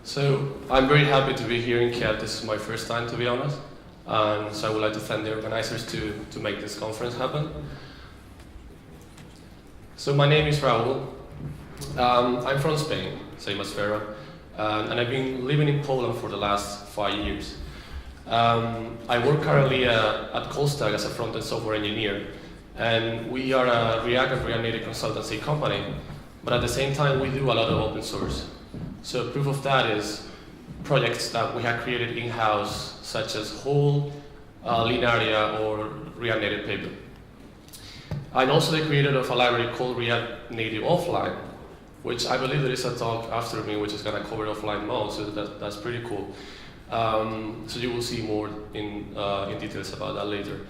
So I'm very happy to be here in Kiev. This is my first time, to be honest. And so I would like to thank the organizers to make this conference happen. So my name is Raul. I'm from Spain, same as Vera. And I've been living in Poland for the last 5 years. I work currently at Colstack as a front-end software engineer. And we are a React and React Native consultancy company. But at the same time, we do a lot of open source. So proof of that is projects that we have created in-house, such as Whole, Linearia, or React Native Paper. I'm also the creator of a library called React Native Offline, which I believe there is a talk after me which is going to cover offline mode, so that's pretty cool. So you will see more in details about that later.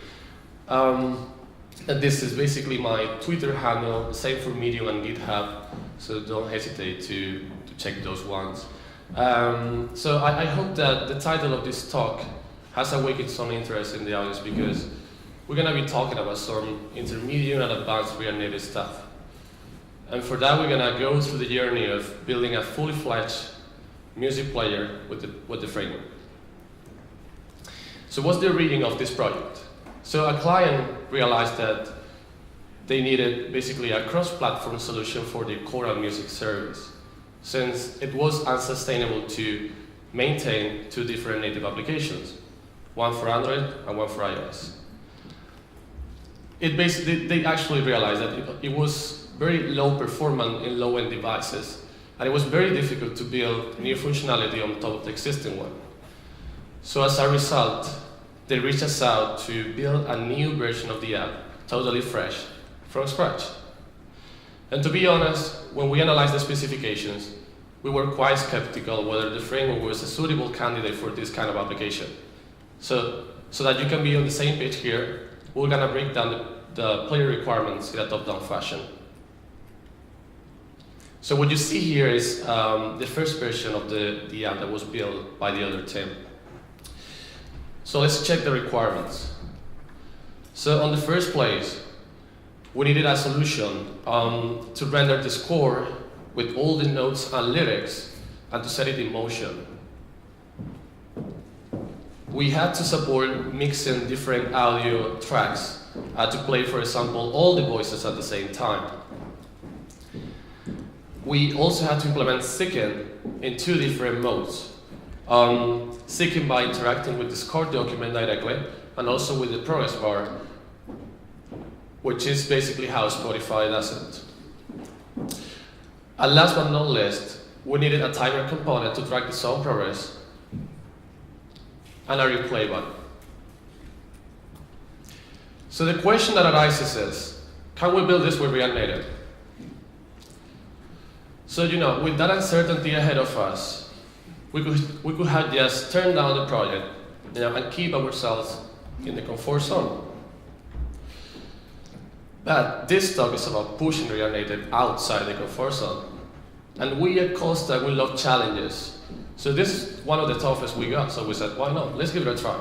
And this is basically my Twitter handle, same for Medium and GitHub, so don't hesitate to check those ones. So I hope that the title of this talk has awakened some interest in the audience, because we're going to be talking about some intermediate and advanced React Native stuff. And for that, we're going to go through the journey of building a fully fledged music player with the framework. So what's the origin of this project? So a client realized that they needed basically a cross-platform solution for the choral music service, since it was unsustainable to maintain two different native applications, one for Android and one for iOS. They actually realized that it was very low performant in low-end devices, and it was very difficult to build new functionality on top of the existing one. So as a result, they reached us out to build a new version of the app, totally fresh, from scratch. And to be honest, when we analyzed the specifications, we were quite skeptical whether the framework was a suitable candidate for this kind of application. So that you can be on the same page here, we're going to break down the player requirements in a top-down fashion. So what you see here is the first version of the app that was built by the other team. So let's check the requirements. So on the first place, we needed a solution to render the score with all the notes and lyrics and to set it in motion. We had to support mixing different audio tracks to play, for example, all the voices at the same time. We also had to implement syncing in two different modes. Syncing by interacting with the score document directly, and also with the progress bar, which is basically how Spotify does it. And last but not least, we needed a timer component to track the song progress, and a replay button. So the question that arises is, can we build this with React Native? So with that uncertainty ahead of us, we could have just turned down the project, and keep ourselves in the comfort zone. But this talk is about pushing React Native outside the comfort zone. And we at Colstack, we love challenges. So this is one of the toughest we got, so we said, why not? Let's give it a try.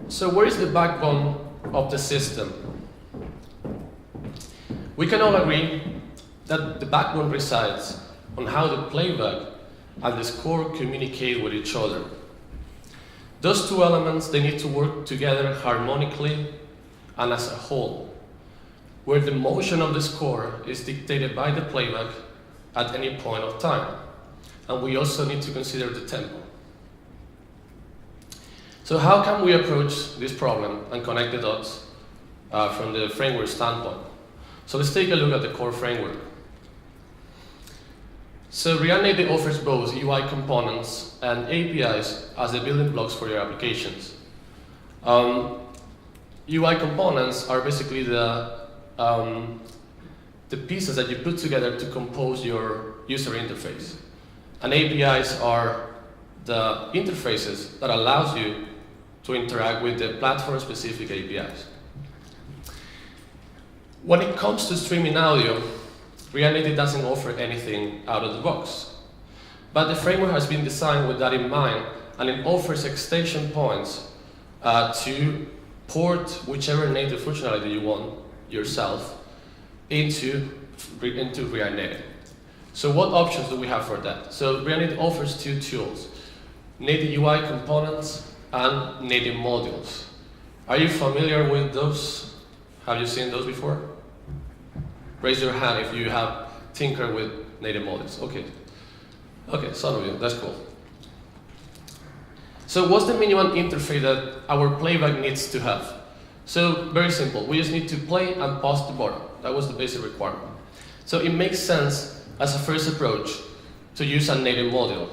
So where is the backbone of the system? We can all agree that the backbone resides on how the playback and the score communicate with each other. Those two elements, they need to work together harmonically and as a whole, where the motion of the score is dictated by the playback at any point of time. And we also need to consider the tempo. So how can we approach this problem and connect the dots from the framework standpoint? So let's take a look at the core framework. So React Native offers both UI components and APIs as the building blocks for your applications. UI components are basically the pieces that you put together to compose your user interface. And APIs are the interfaces that allows you to interact with the platform-specific APIs. When it comes to streaming audio, React Native doesn't offer anything out of the box. But the framework has been designed with that in mind, and it offers extension points to port whichever native functionality you want yourself into React Native. So what options do we have for that? So React offers two tools, native UI components and native modules. Are you familiar with those? Have you seen those before? Raise your hand if you have tinkered with native modules. Okay. Okay, some of you, that's cool. So what's the minimum interface that our playback needs to have? So very simple, we just need to play and pause the button. That was the basic requirement. So it makes sense as a first approach to use a native module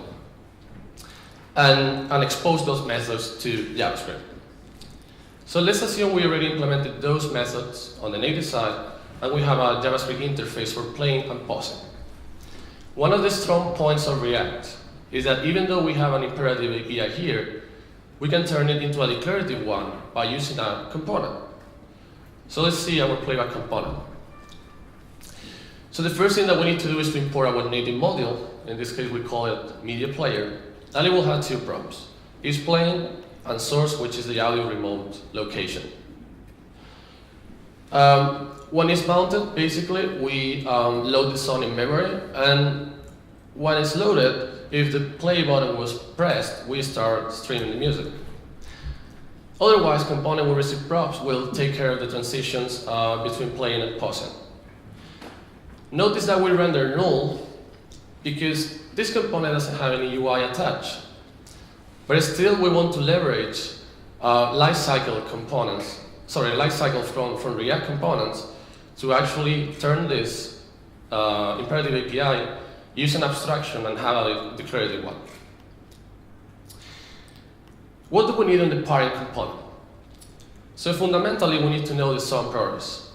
and expose those methods to JavaScript. So let's assume we already implemented those methods on the native side and we have a JavaScript interface for playing and pausing. One of the strong points of React is that even though we have an imperative API here, we can turn it into a declarative one by using a component. So let's see our playback component. So the first thing that we need to do is to import our native module. In this case, we call it media player, and it will have two prompts: is playing and source, which is the audio remote location. When it's mounted, basically, we load the song in memory, and when it's loaded, if the play button was pressed, we start streaming the music. Otherwise, component will receive props will take care of the transitions between playing and pausing. Notice that we render null because this component doesn't have any UI attached. But still, we want to leverage lifecycle from React components to actually turn this imperative API, use an abstraction, and have a declarative one. What do we need in the parent component? So fundamentally, we need to know the song progress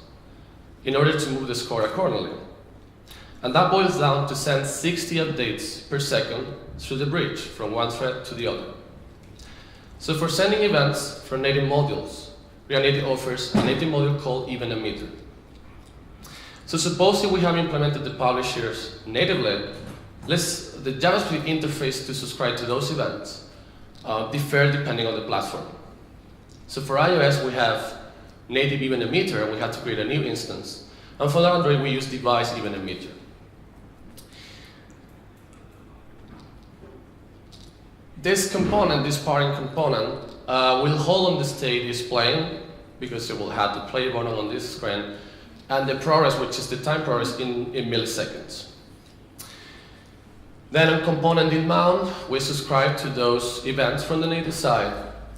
in order to move the score accordingly. And that boils down to send 60 updates per second through the bridge from one thread to the other. So for sending events from native modules, React Native offers a native module called event emitter. So supposing we have implemented the publisher's natively, the JavaScript interface to subscribe to those events differ depending on the platform. So for iOS, we have native event emitter, and we had to create a new instance. And for Android, we use device event emitter. This component, this parent component, will hold on the state is playing, because it will have the play button on this screen, and the progress, which is the time progress in milliseconds. Then on component in mount, we subscribe to those events from the native side,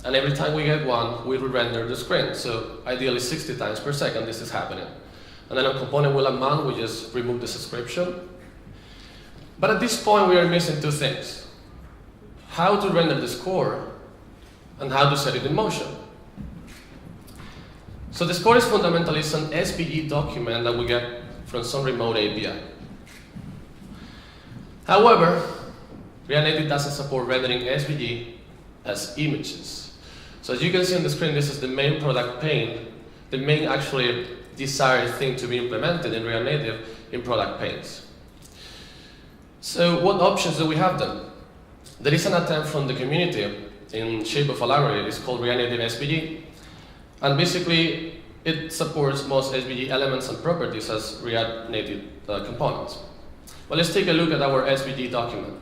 and every time we get one, we will render the screen. So ideally 60 times per second this is happening. And then on component will mount, we just remove the subscription. But at this point, we are missing two things: how to render the score and how to set it in motion. So the score is fundamentally an SVG document that we get from some remote API. However, React Native doesn't support rendering SVG as images. So as you can see on the screen, this is the main product pane, the main actually desired thing to be implemented in React Native in product panes. So what options do we have then? There is an attempt from the community in shape of a library. It's called React Native SVG. And basically, it supports most SVG elements and properties as React Native components. Well, let's take a look at our SVG document.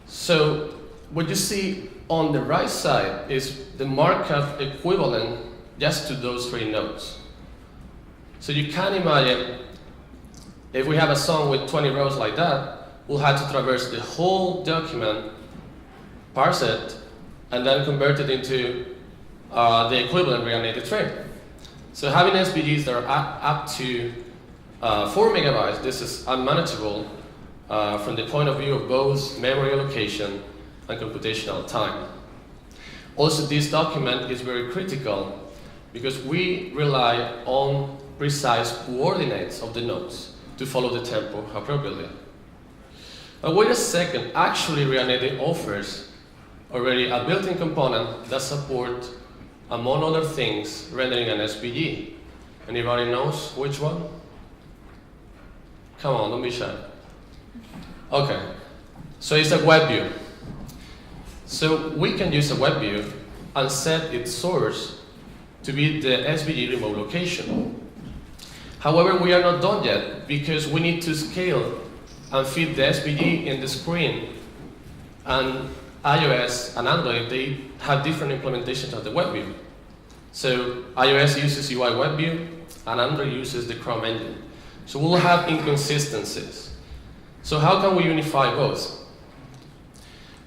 So what you see on the right side is the markup equivalent just to those three nodes. So you can imagine if we have a song with 20 rows like that, we'll have to traverse the whole document, parse it, and then convert it into the equivalent React Native tree. So having SVGs that are up to 4 megabytes, this is unmanageable from the point of view of both memory allocation and computational time. Also, this document is very critical because we rely on precise coordinates of the nodes to follow the tempo appropriately. But wait a second, actually React Native offers already a built-in component that supports, among other things, rendering an SVG. Anybody knows which one? Come on, don't be shy. Okay, so it's a web view. So we can use a web view and set its source to be the SVG remote location. However, we are not done yet because we need to scale and fit the SVG in the screen. And iOS and Android, they have different implementations of the web view. So iOS uses UI web view and Android uses the Chrome engine. So we'll have inconsistencies. So how can we unify both?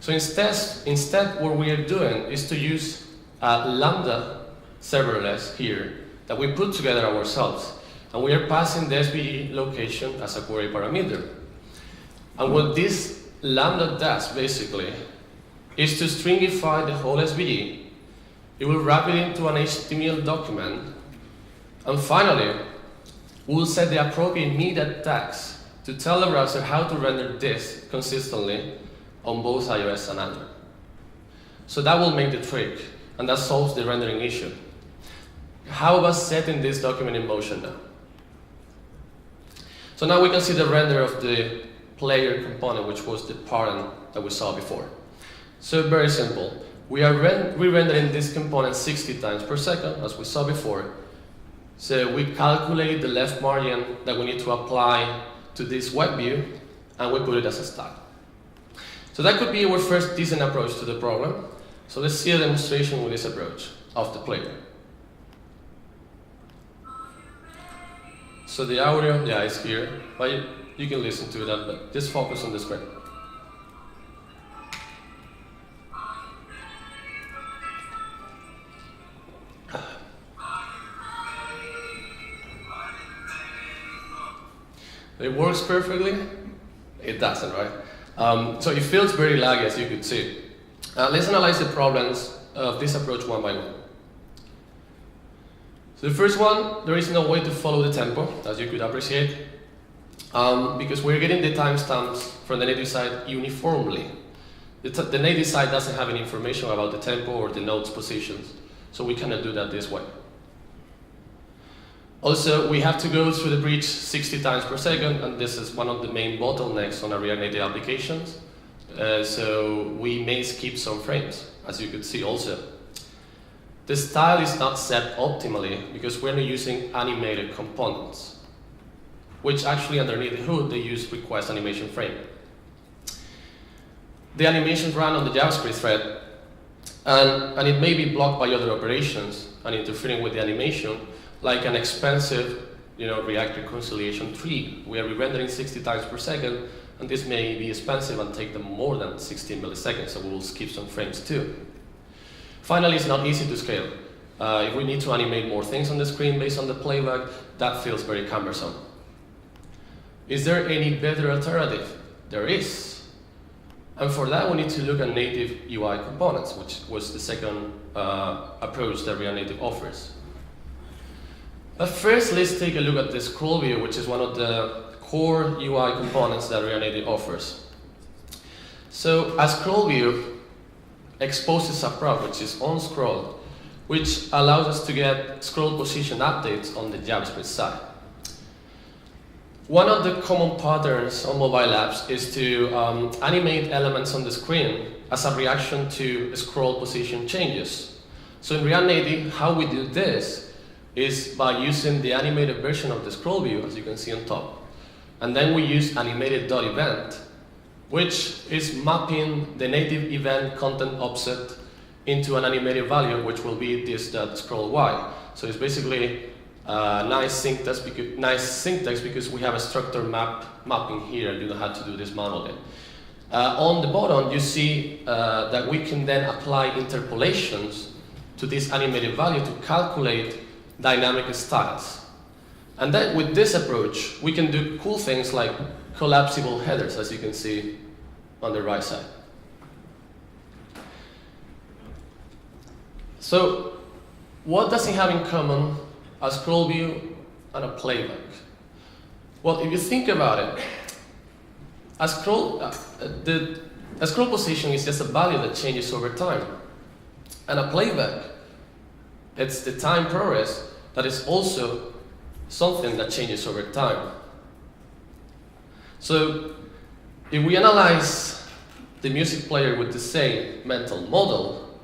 So instead what we are doing is to use a Lambda serverless here that we put together ourselves. And we are passing the SVG location as a query parameter. And what this Lambda does basically is to stringify the whole SVG. It will wrap it into an HTML document. And finally, we'll set the appropriate media tags to tell the browser how to render this consistently on both iOS and Android. So that will make the trick, and that solves the rendering issue. How about setting this document in motion now? So now we can see the render of the player component, which was the parent that we saw before. So very simple. We are re-rendering this component 60 times per second, as we saw before. So we calculate the left margin that we need to apply to this web view, and we put it as a style. So that could be our first decent approach to the problem. So let's see a demonstration with this approach of the player. So the audio, yeah, is here, but you can listen to that, but just focus on the screen. It works perfectly. It doesn't, right? So it feels very laggy, as you could see. Let's analyze the problems of this approach one by one. So the first one, there is no way to follow the tempo, as you could appreciate, because we're getting the timestamps from the native side uniformly. The native side doesn't have any information about the tempo or the node's positions, so we cannot do that this way. Also, we have to go through the bridge 60 times per second, and this is one of the main bottlenecks on our React Native applications. So we may skip some frames, as you could see also. The style is not set optimally because we're not using animated components, which actually underneath the hood they use request animation frame. The animations run on the JavaScript thread, and it may be blocked by other operations and interfering with the animation, like an expensive React reconciliation tree. We are re-rendering 60 times per second, and this may be expensive and take them more than 16 milliseconds, so we will skip some frames too. Finally, it's not easy to scale. If we need to animate more things on the screen based on the playback, that feels very cumbersome. Is there any better alternative? There is. And for that, we need to look at native UI components, which was the second approach that React Native offers. But first, let's take a look at the scroll view, which is one of the core UI components that React Native offers. So a scroll view exposes a prop, which is onScroll, which allows us to get scroll position updates on the JavaScript side. One of the common patterns on mobile apps is to animate elements on the screen as a reaction to scroll position changes. So in React Native, how we do this is by using the animated version of the scroll view, as you can see on top. And then we use animated.event, which is mapping the native event content offset into an animated value, which will be this.scrollY. So it's basically nice syntax because we have a structure mapping here. You don't have to do this manually. On the bottom, you see that we can then apply interpolations to this animated value to calculate dynamic styles. And then with this approach, we can do cool things like collapsible headers, as you can see on the right side. So what does it have in common a scroll view and a playback? Well, if you think about it, a scroll position is just a value that changes over time. And a playback, it's the time progress that is also something that changes over time. So if we analyze the music player with the same mental model,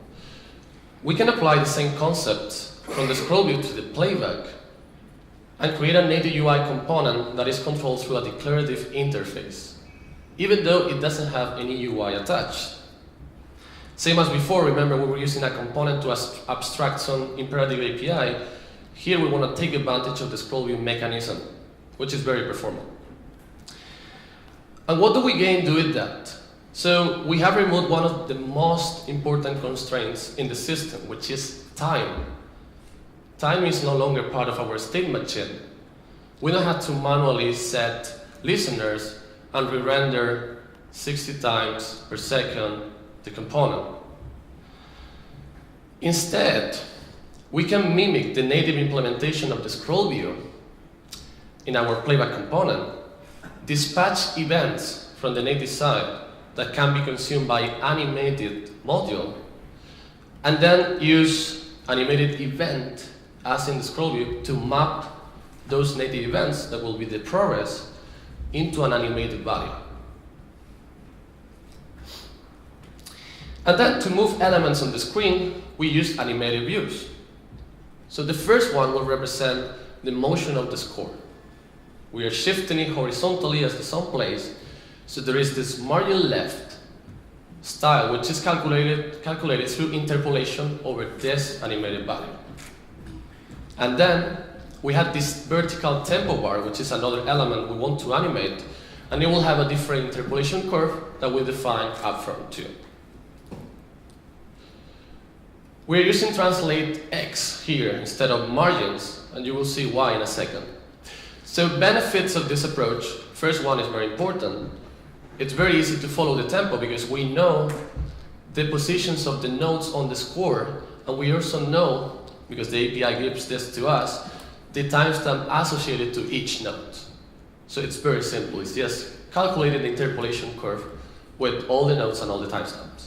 we can apply the same concept from the scroll view to the playback. and create a native UI component that is controlled through a declarative interface, even though it doesn't have any UI attached. Same as before, remember we were using a component to abstract some imperative API. Here we want to take advantage of the scroll view mechanism, which is very performant. And what do we gain doing that? So we have removed one of the most important constraints in the system, which is time. Time is no longer part of our state machine. We don't have to manually set listeners and re-render 60 times per second the component. Instead, we can mimic the native implementation of the scroll view in our playback component, dispatch events from the native side that can be consumed by animated module, and then use animated event as in the scroll view to map those native events that will be the progress into an animated value. And then to move elements on the screen, we use animated views. So the first one will represent the motion of the score. We are shifting it horizontally as the song plays, so there is this margin left style, which is calculated through interpolation over this animated value. And then we have this vertical tempo bar, which is another element we want to animate, and it will have a different interpolation curve that we define upfront too. We're using translate X here instead of margins, and you will see why in a second. So benefits of this approach, first one is very important. It's very easy to follow the tempo because we know the positions of the notes on the score, and we also know, because the API gives this to us, the timestamp associated to each note. So it's very simple. It's just calculating the interpolation curve with all the notes and all the timestamps.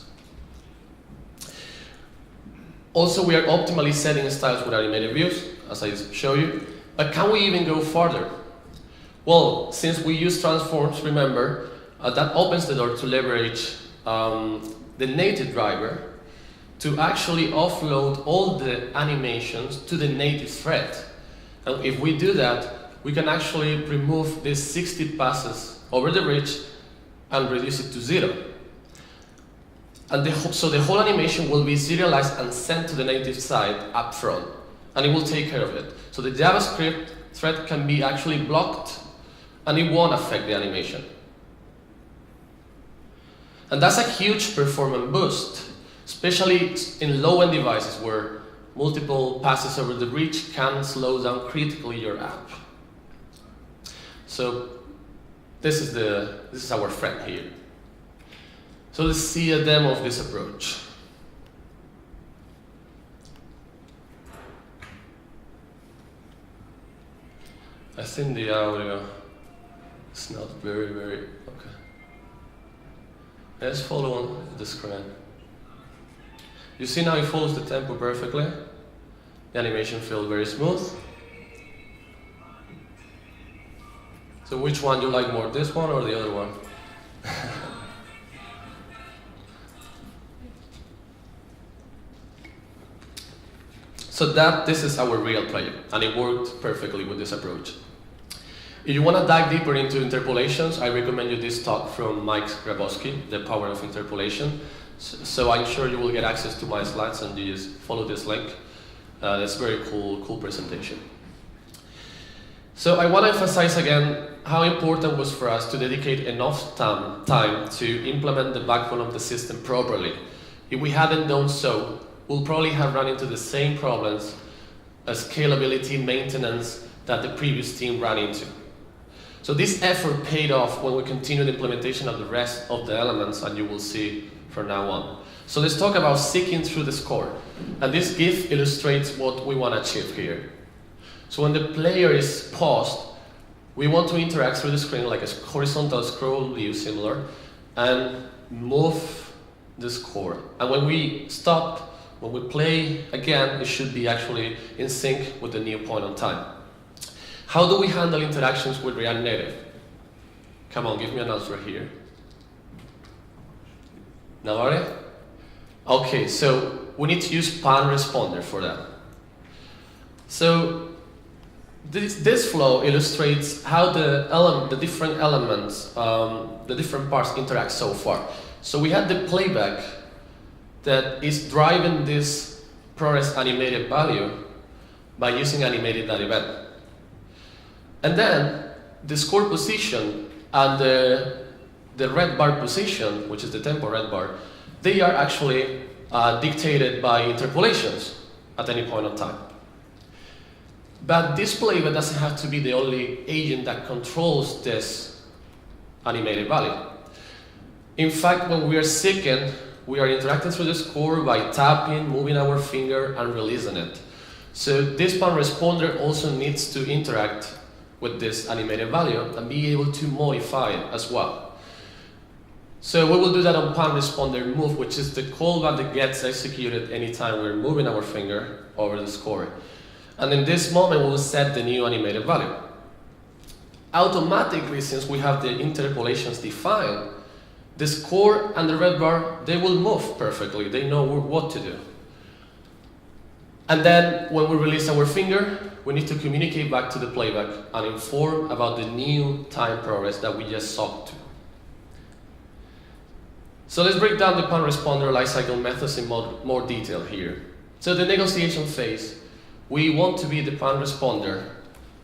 Also, we are optimally setting styles with animated views, as I show you. But can we even go farther? Well, since we use transforms, remember, that opens the door to leverage the native driver to actually offload all the animations to the native thread. And if we do that, we can actually remove these 60 passes over the bridge and reduce it to 0. And so the whole animation will be serialized and sent to the native side up front, and it will take care of it. So the JavaScript thread can be actually blocked, and it won't affect the animation. And that's a huge performance boost, especially in low-end devices where multiple passes over the bridge can slow down critically your app. So this is our friend here. So let's see a demo of this approach. I think the audio is not very, okay. Let's follow on the screen. You see now it follows the tempo perfectly. The animation feels very smooth. So which one you like more, this one or the other one? So this is our real player, and it worked perfectly with this approach. If you want to dive deeper into interpolations, I recommend you this talk from Mike Grabowski, The Power of Interpolation. So I'm sure you will get access to my slides, and you just follow this link. That's a very cool presentation. So I want to emphasize again how important it was for us to dedicate enough time to implement the backbone of the system properly. If we hadn't done so, we'll probably have run into the same problems as scalability, maintenance that the previous team ran into. So this effort paid off when we continued implementation of the rest of the elements, and you will see from now on. So let's talk about seeking through the score. And this GIF illustrates what we want to achieve here. So when the player is paused, we want to interact through the screen like a horizontal scroll view similar, and move the score. And when we stop, when we play again, it should be actually in sync with the new point on time. How do we handle interactions with React Native? Come on, give me an answer here. Nobody? Okay, so we need to use pan responder for that. So This flow illustrates how the different elements, the different parts interact so far. So we had the playback that is driving this progress animated value by using animated that event. And then the score position and the red bar position, which is the tempo red bar, they are actually dictated by interpolations at any point of time. But this playback doesn't have to be the only agent that controls this animated value. In fact, when we are seeking, we are interacting through the score by tapping, moving our finger, and releasing it. So this pan responder also needs to interact with this animated value and be able to modify it as well. So we will do that on pan responder move, which is the callback that gets executed anytime we're moving our finger over the score. And in this moment, we'll set the new animated value. Automatically, since we have the interpolations defined, the score and the red bar, they will move perfectly. They know what to do. And then when we release our finger, we need to communicate back to the playback and inform about the new time progress that we just saw to. So let's break down the pan responder lifecycle methods in more detail here. So the negotiation phase, we want to be the pan responder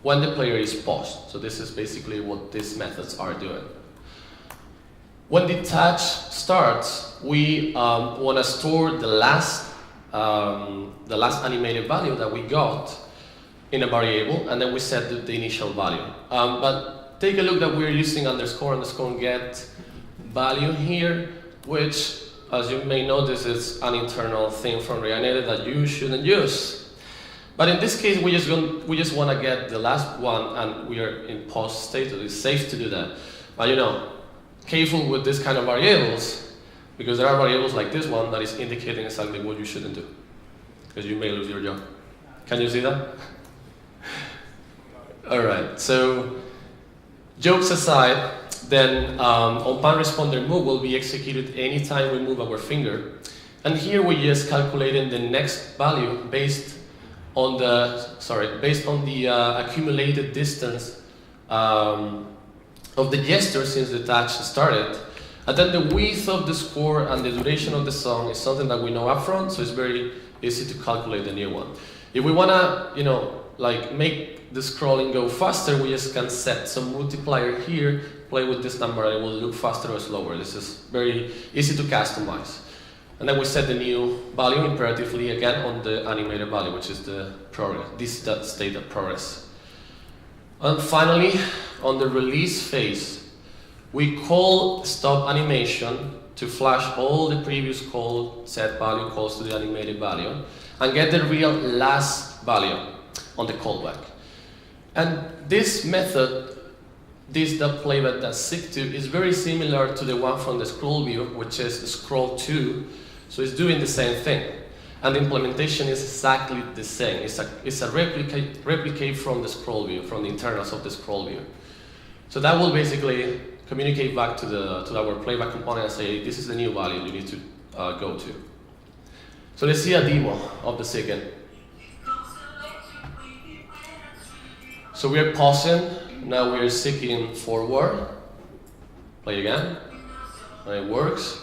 when the player is paused. So this is basically what these methods are doing. When the touch starts, we want to store the last animated value that we got in a variable, and then we set the initial value. But take a look that we're using underscore get value here, which, as you may know, this is an internal thing from React Native that you shouldn't use. But in this case, we just want to get the last one, and we are in pause state, so it's safe to do that. But careful with this kind of variables, because there are variables like this one that is indicating exactly what you shouldn't do, because you may lose your job. Can you see that? All right, so jokes aside, then on pan responder move will be executed anytime we move our finger. And here we're just calculating the next value based on the accumulated distance of the gesture since the touch started. And then the width of the score and the duration of the song is something that we know upfront, so it's very easy to calculate the new one. If we want to, make the scrolling go faster, we just can set some multiplier here, play with this number, and it will look faster or slower. This is very easy to customize. And then we set the new value imperatively again on the animated value, which is the progress, this state of progress. And finally, on the release phase, we call stop animation to flash all the previous call set value calls to the animated value and get the real last value on the callback. And this method, the playback that seek to, is very similar to the one from the scroll view, which is the scroll to. So it's doing the same thing. And the implementation is exactly the same. It's a replicate from the scroll view, from the internals of the scroll view. So that will basically communicate back to our playback component and say, this is the new value you need to go to. So let's see a demo of the second. So we are pausing. Now we are seeking forward. Play again. And it works.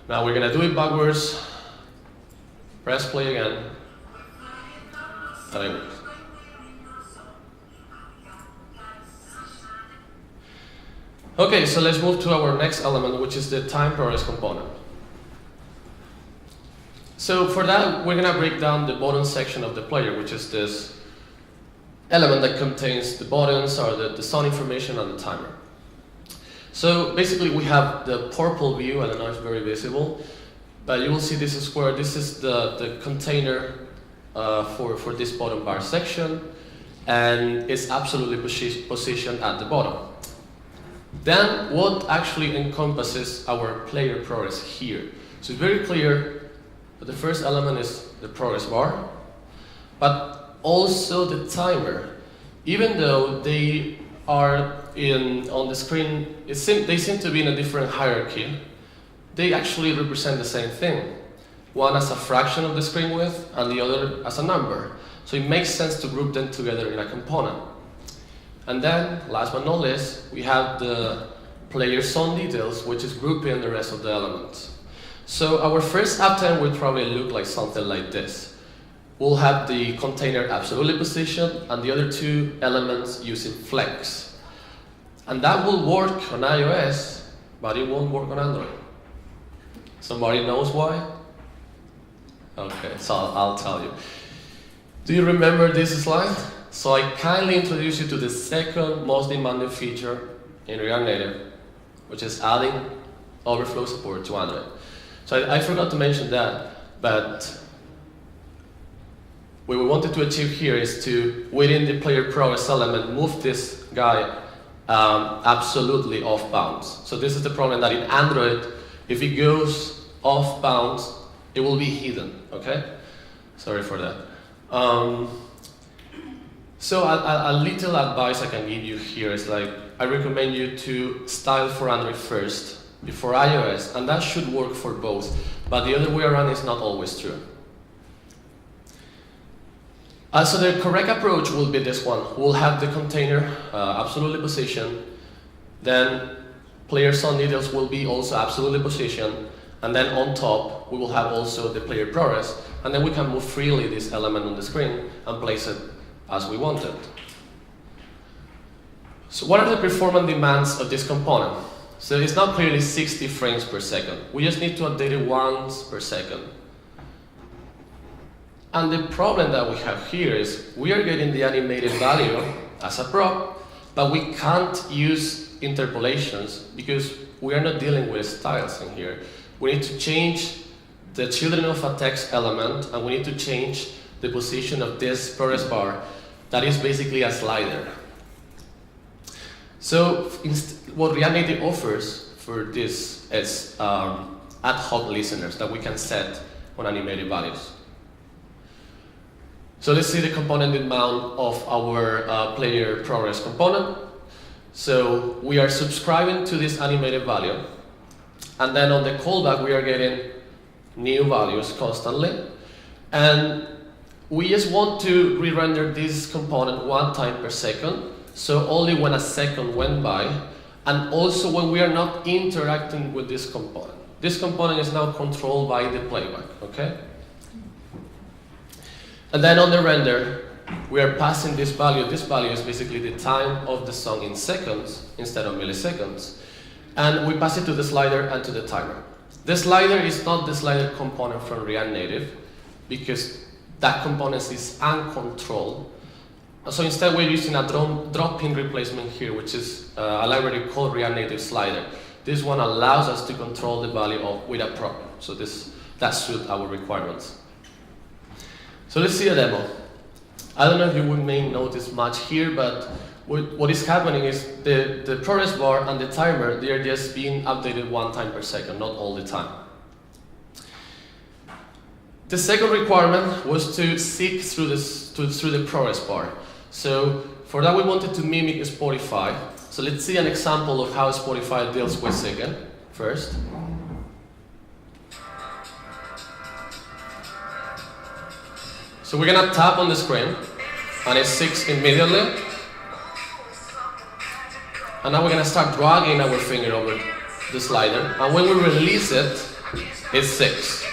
Now we're going to do it backwards. Press play again. And it works. Okay, so let's move to our next element, which is the time progress component. So for that, we're going to break down the button section of the player, which is this element that contains the buttons or the sound information and the timer. So basically we have the purple view. I don't know if it's very visible, but you will see this is where this is the container for this bottom bar section, and it's absolutely positioned at the bottom. Then what actually encompasses our player progress here? So it's very clear that the first element is the progress bar, but also the timer. Even though they are on the screen, they seem to be in a different hierarchy, they actually represent the same thing. one as a fraction of the screen width and the other as a number. So it makes sense to group them together in a component. And then, last but not least, we have the player zone details, which is grouping the rest of the elements. So our first attempt will probably look like something like this. We'll have the container absolutely positioned and the other two elements using flex. And that will work on iOS, but it won't work on Android. Somebody knows why? Okay, so I'll tell you. Do you remember this slide? So I kindly introduce you to the second most demanding feature in React Native, which is adding overflow support to Android. So I forgot to mention that, but what we wanted to achieve here is to, within the player progress element, move this guy absolutely off bounds. So this is the problem that in Android, if it goes off bounds, it will be hidden, okay? Sorry for that. So a little advice I can give you here is like, I recommend you to style for Android first, before iOS, and that should work for both, but the other way around is not always true. So the correct approach will be this one. We'll have the container absolutely positioned, then player zone details will be also absolutely positioned, and then on top we will have also the player progress, and then we can move freely this element on the screen and place it as we want it. So what are the performance demands of this component? So it's not clearly 60 frames per second. We just need to update it once per second. And the problem that we have here is we are getting the animated value as a prop, but we can't use interpolations because we are not dealing with styles in here. We need to change the children of a text element, and we need to change the position of this progress bar that is basically a slider. So what React Native offers for this is ad hoc listeners that we can set on animated values. So let's see the component amount of our player progress component. So we are subscribing to this animated value, and then on the callback we are getting new values constantly, and we just want to re-render this component one time per second, so only when a second went by, and also when we are not interacting with this component. This component is now controlled by the playback, okay? And then on the render, we are passing this value. This value is basically the time of the song in seconds instead of milliseconds. And we pass it to the slider and to the timer. The slider is not the slider component from React Native because that component is uncontrolled. So instead we're using a drop-in replacement here, which is a library called React Native Slider. This one allows us to control the value with a prop. So that suits our requirements. So let's see a demo. I don't know if you may notice much here, but what is happening is the progress bar and the timer, they are just being updated one time per second, not all the time. The second requirement was to seek through the progress bar. So for that we wanted to mimic Spotify. So let's see an example of how Spotify deals with seeking first. So we're gonna tap on the screen, and it seeks immediately. And now we're gonna start dragging our finger over the slider, and when we release it, it seeks.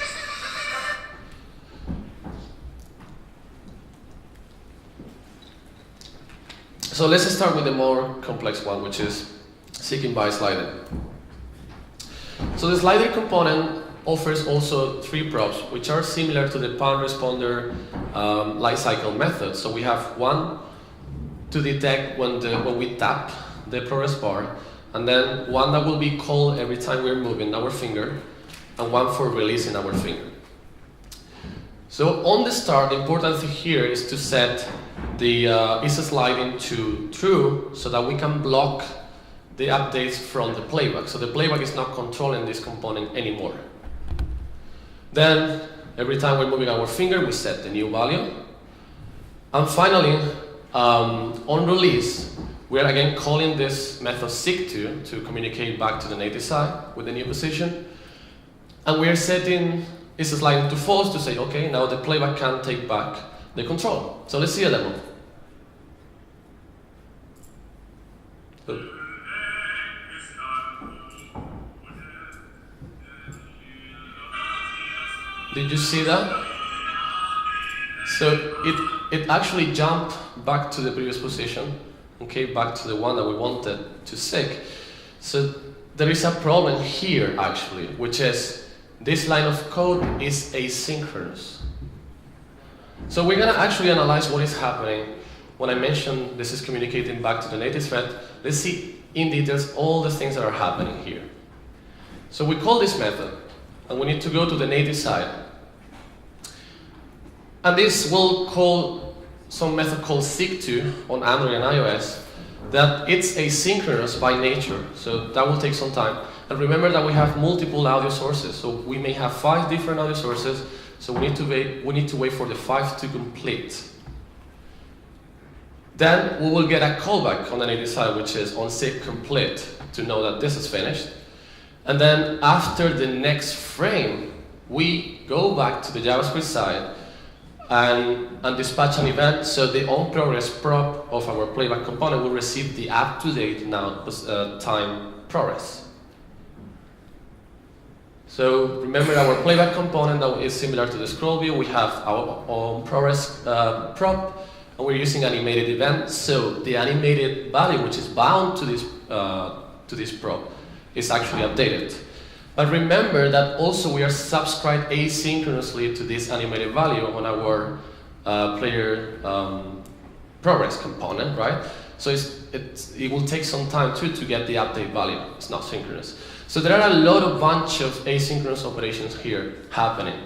So let's start with the more complex one, which is seeking by slider. So the slider component offers also three props, which are similar to the pound responder lifecycle method. So we have one to detect when we tap the progress bar, and then one that will be called every time we're moving our finger, and one for releasing our finger. So on the start, the important thing here is to set the is sliding to true, so that we can block the updates from the playback. So the playback is not controlling this component anymore. Then, every time we're moving our finger, we set the new value. And finally, on release, we are again calling this method seek to communicate back to the native side with the new position. And we are setting is sliding to false to say, okay, now the playback can take back the control. So let's see a demo. Did you see that? So it actually jumped back to the previous position, okay, back to the one that we wanted to seek. So there is a problem here actually, which is this line of code is asynchronous. So we're gonna actually analyze what is happening when I mentioned this is communicating back to the native thread. Let's see in details all the things that are happening here. So we call this method, and we need to go to the native side. And this will call some method called seek2 on Android and iOS that it's asynchronous by nature, so that will take some time. And remember that we have multiple audio sources, so we may have 5 different audio sources, so we need to wait for the 5 to complete. Then we will get a callback on the native side, which is on seek complete, to know that this is finished. And then after the next frame, we go back to the JavaScript side and dispatch an event, so the on-progress prop of our playback component will receive the up-to-date now time progress. So remember our playback component that is similar to the scroll view. We have our on-progress prop, and we're using animated event, so the animated value which is bound to this prop is actually updated. But remember that also we are subscribed asynchronously to this animated value on our player progress component, right? So it will take some time too to get the update value. It's not synchronous. So there are a lot of bunch of asynchronous operations here happening.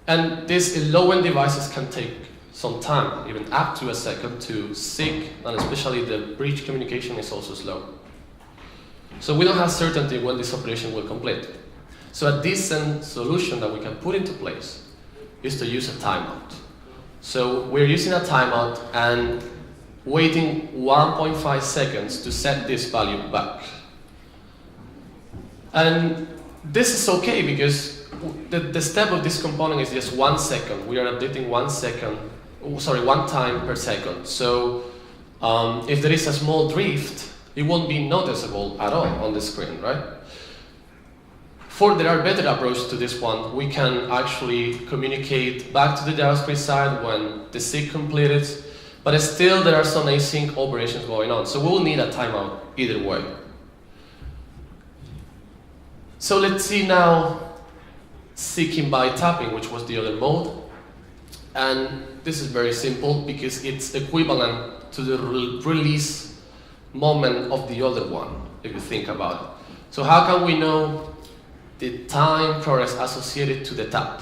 And these low-end devices can take some time, even up to a second to seek, and especially the bridge communication is also slow. So we don't have certainty when this operation will complete. So a decent solution that we can put into place is to use a timeout. So we're using a timeout and waiting 1.5 seconds to set this value back. And this is okay because the step of this component is just 1 second. We are updating 1 time per second. So if there is a small drift, it won't be noticeable at all on the screen, right? There are better approaches to this one. We can actually communicate back to the JavaScript side when the seek completed, but still there are some async operations going on. So we will need a timeout either way. So let's see now seeking by tapping, which was the other mode. And this is very simple because it's equivalent to the release moment of the other one, if you think about it. So how can we know the time progress associated to the tap?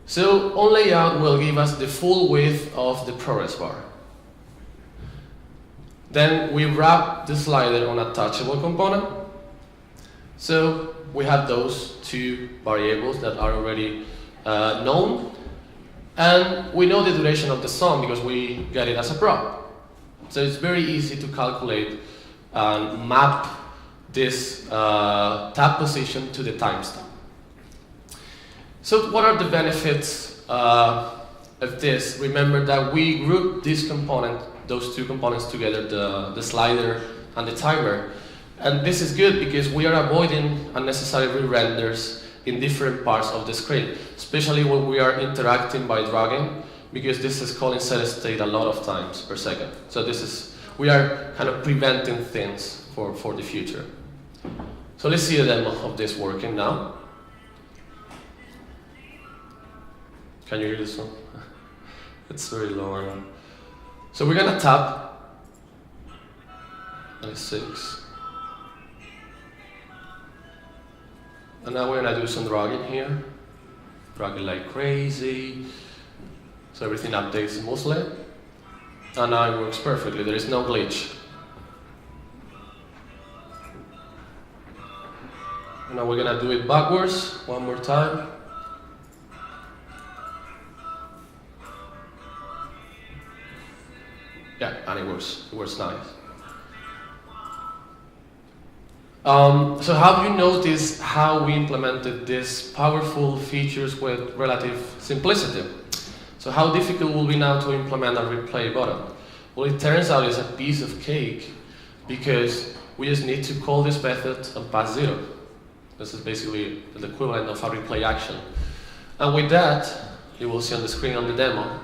So on layout will give us the full width of the progress bar. Then we wrap the slider on a touchable component. So we have those 2 variables that are already known. And we know the duration of the song because we get it as a prop. So it's very easy to calculate and map this tap position to the timestamp. So what are the benefits of this? Remember that we group this component, those 2 components together, the slider and the timer. And this is good because we are avoiding unnecessary re-renders in different parts of the screen, especially when we are interacting by dragging, because this is calling set state a lot of times per second. So we are kind of preventing things for the future. So let's see a demo of this working now. Can you hear this one? It's very low. So we're gonna tap, and it's 6. And now we're gonna do some dragging here. Dragging like crazy. So everything updates smoothly. And now it works perfectly, there is no glitch. And now we're gonna do it backwards, one more time. Yeah, and it works nice. So have you noticed how we implemented these powerful features with relative simplicity? So how difficult will be now to implement a replay button? Well, it turns out it's a piece of cake because we just need to call this method and pass 0. This is basically the equivalent of a replay action. And with that, you will see on the screen on the demo,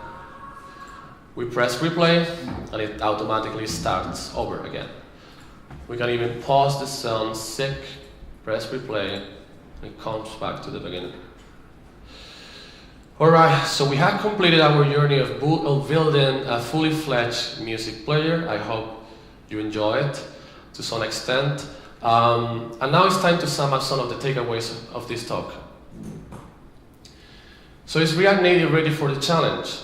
we press replay and it automatically starts over again. We can even pause the sound, sick, press replay, and it comes back to the beginning. Alright, so we have completed our journey of building a fully fledged music player. I hope you enjoy it to some extent. And now it's time to sum up some of the takeaways of this talk. So is React Native ready for the challenge?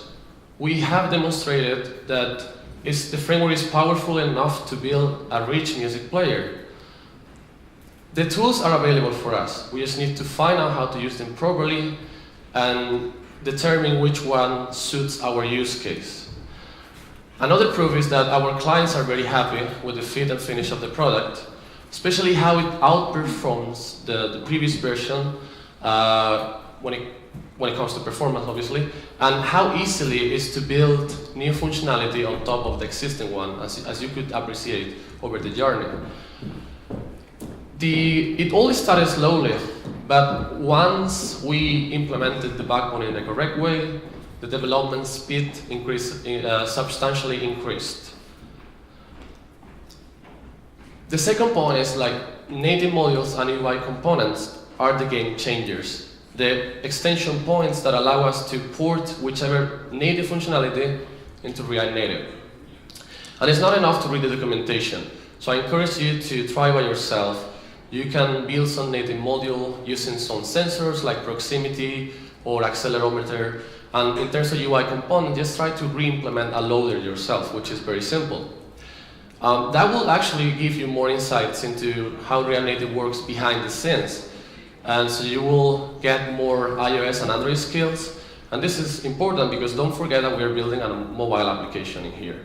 We have demonstrated that the framework is powerful enough to build a rich music player. The tools are available for us. We just need to find out how to use them properly and determine which one suits our use case. Another proof is that our clients are very happy with the fit and finish of the product, especially how it outperforms the previous version when it comes to performance, obviously, and how easily it is to build new functionality on top of the existing one, as you could appreciate over the journey. It all started slowly, but once we implemented the backbone in the correct way, the development speed substantially increased. The second point is native modules and UI components are the game changers. The extension points that allow us to port whichever native functionality into React Native. And it's not enough to read the documentation, so I encourage you to try by yourself. You can build some native module using some sensors like proximity or accelerometer, and in terms of UI component, just try to re-implement a loader yourself, which is very simple. That will actually give you more insights into how React Native works behind the scenes. And so you will get more iOS and Android skills. And this is important because don't forget that we are building a mobile application in here.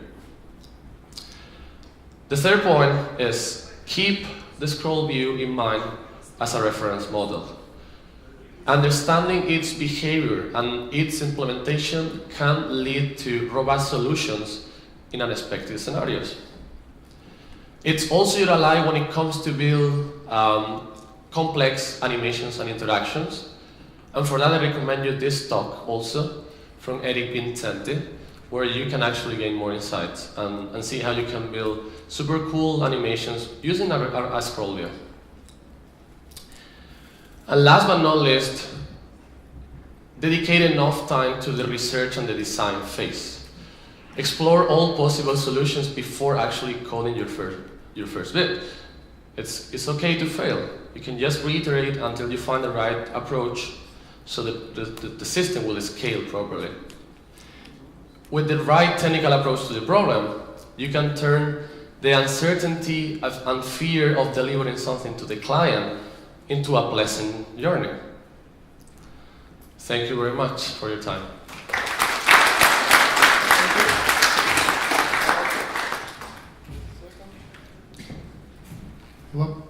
The third point is keep the scroll view in mind as a reference model. Understanding its behavior and its implementation can lead to robust solutions in unexpected scenarios. It's also your ally when it comes to build complex animations and interactions. And for that, I recommend you this talk also from Eric Vincenti, where you can actually gain more insights and see how you can build super cool animations using a scroll view. And last but not least, dedicate enough time to the research and the design phase. Explore all possible solutions before actually coding your first bit. It's okay to fail. You can just reiterate until you find the right approach so that the system will scale properly. With the right technical approach to the problem, you can turn the uncertainty and fear of delivering something to the client into a pleasant journey. Thank you very much for your time. Well,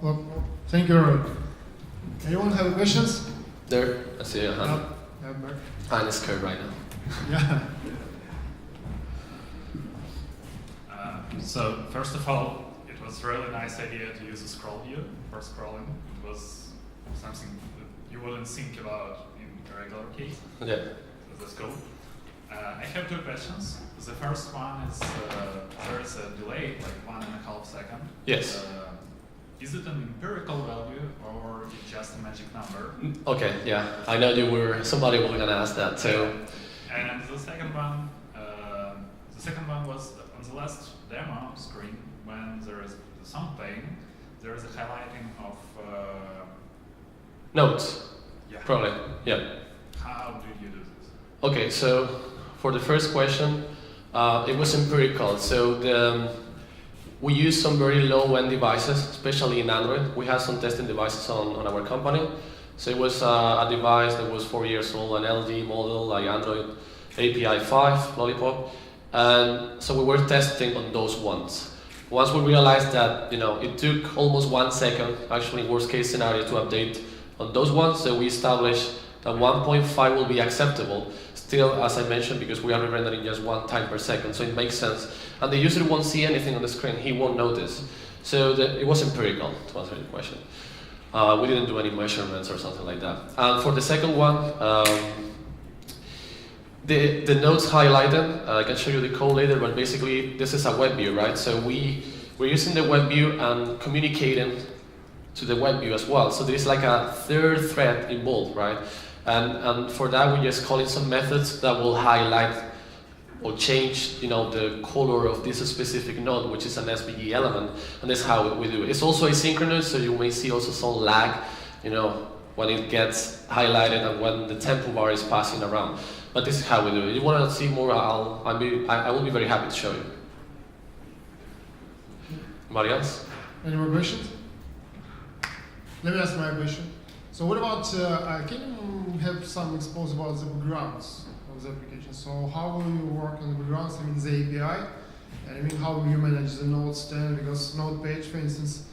thank you, Raul. Anyone have questions? There, I see a hand. I'm scared right now. Yeah. So first of all, it was a really nice idea to use a scroll view for scrolling. It was something that you wouldn't think about in a regular case. Yeah. So that's cool. I have two questions. The first one is there is a delay, like 1.5 seconds. Yes. Is it an empirical value or it's just a magic number? Okay, yeah. I know somebody was gonna ask that too. And the second one was on the last demo screen when there is the song playing, there is a highlighting of notes. Yeah. Probably. Yeah. How did you do this? Okay, so for the first question, it was empirical. So we use some very low-end devices, especially in Android. We have some testing devices on our company. So it was a device that was 4 years old, an LG model, like Android API 5, Lollipop. And so we were testing on those ones. once we realized that it took almost 1 second, actually worst case scenario, to update on those ones, so we established that 1.5 will be acceptable. Still, as I mentioned, because we are rendering just 1 time per second, so it makes sense. And the user won't see anything on the screen, he won't notice. So it was empirical, to answer your question. We didn't do any measurements or something like that. And for the second one, the nodes highlighted, I can show you the code later, but basically this is a web view, right? So we're using the web view and communicating to the web view as well. So there's like a third thread involved, right? And for that, we're just calling some methods that will highlight or change, the color of this specific node, which is an SVG element, and that's how we do it. It's also asynchronous, so you may see also some lag, when it gets highlighted and when the tempo bar is passing around. But this is how we do it. If you want to see more, I will be very happy to show you. Anybody else? Any more questions? Let me ask my question. So what about, can you have some expose about the backgrounds of the application? So how will you work on the backgrounds? I mean the API, and how will you manage the nodes then? Because node page, for instance,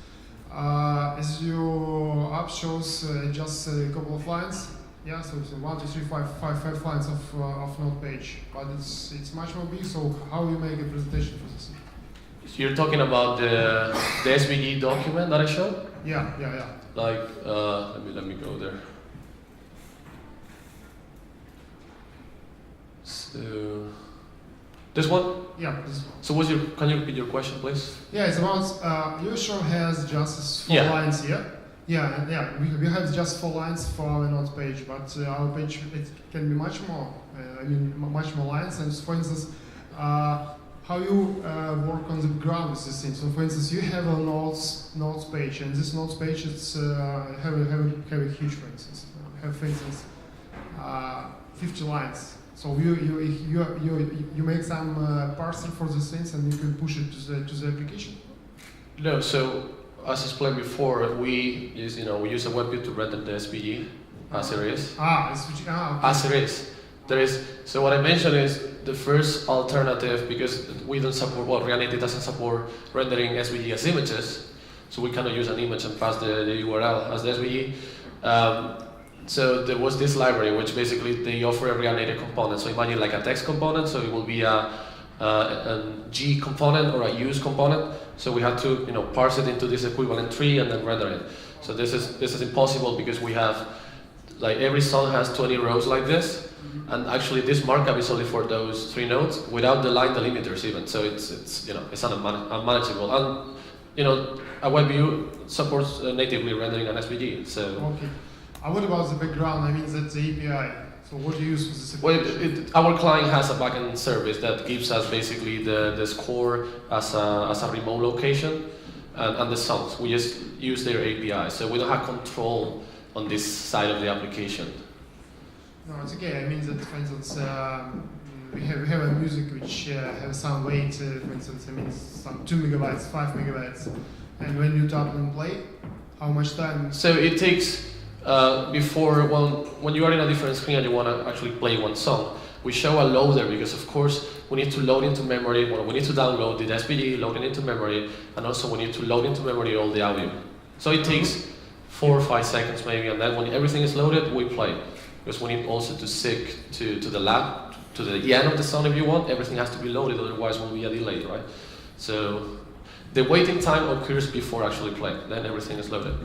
as your app shows just a couple of lines. Yeah, so it's 1, 2, 3, 5 lines of node page, but it's much more big. So how will you make a presentation for this? You're talking about the SVG document that I showed? Yeah. Like, let me go there. So, this one? Yeah, this one. So can you repeat your question, please? Yeah, it's about, your show has just 4 lines here. Yeah, we have just 4 lines for our node page, but our page, it can be much more, much more lines. And for instance, how you work on the background with this thing. So for instance, you have a nodes page, and this nodes page it's have a huge, for instance, for instance 50 lines. So you make some parser for these things, and you can push it to the application. No, so as explained before, we use a web view to render the SVG as it is. Okay. As it is. So what I mentioned is the first alternative, because we don't support, React doesn't support rendering SVG as images, so we cannot use an image and pass the URL as the SVG. So there was this library, which basically they offer a React Native component. So imagine like a text component, so it will be a G component or a use component. So we had to parse it into this equivalent tree and then render it. So this is impossible because we have, like, every song has 20 rows like this. And actually, this markup is only for those 3 nodes without the line delimiters even. So it's unmanageable. And a web view supports natively rendering an SVG. So okay. What about the background? I mean, that's the API. So what do you use for this application? Well, our client has a backend service that gives us basically the score as a remote location and the songs. We just use their API, so we don't have control on this side of the application. No, it's okay. I mean that, for instance, we have a music which has some weight, for instance, some 2 megabytes, 5 megabytes. And when you tap and play, how much time? So it takes, when you are in a different screen and you want to actually play one song, we show a loader because, of course, we need to load into memory, we need to download the SVG, load it into memory, and also we need to load into memory all the audio. So it takes 4 or 5 seconds maybe, and then when everything is loaded, we play. Because we need also to sync to the lab, to the end of the song if you want. Everything has to be loaded, otherwise will be a delay, right? So the waiting time occurs before actually playing. Then everything is loaded.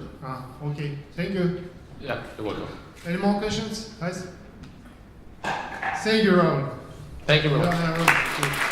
Okay. Thank you. Yeah, you're welcome. Any more questions, guys? Thank you, Raul. Thank you very much.